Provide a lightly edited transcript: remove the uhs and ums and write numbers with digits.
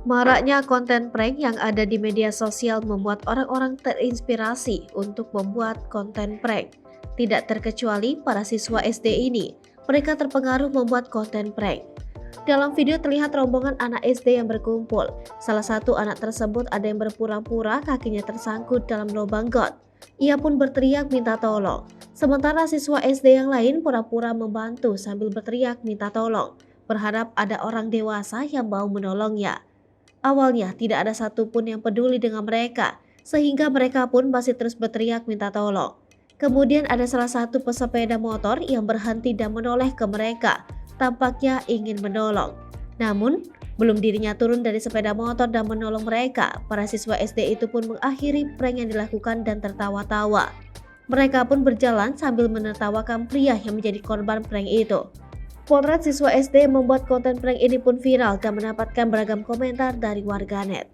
Maraknya konten prank yang ada di media sosial membuat orang-orang terinspirasi untuk membuat konten prank. Tidak terkecuali para siswa SD ini, mereka terpengaruh membuat konten prank. Dalam video terlihat rombongan anak SD yang berkumpul. Salah satu anak tersebut ada yang berpura-pura kakinya tersangkut dalam lubang got. Ia pun berteriak minta tolong. Sementara siswa SD yang lain pura-pura membantu sambil berteriak minta tolong, berharap ada orang dewasa yang mau menolongnya. Awalnya tidak ada satupun yang peduli dengan mereka, sehingga mereka pun masih terus berteriak minta tolong. Kemudian ada salah satu pesepeda motor yang berhenti dan menoleh ke mereka, tampaknya ingin menolong. Namun, belum dirinya turun dari sepeda motor dan menolong mereka, para siswa SD itu pun mengakhiri prank yang dilakukan dan tertawa-tawa. Mereka pun berjalan sambil menertawakan pria yang menjadi korban prank itu. Potret siswa SD yang membuat konten prank ini pun viral dan mendapatkan beragam komentar dari warganet.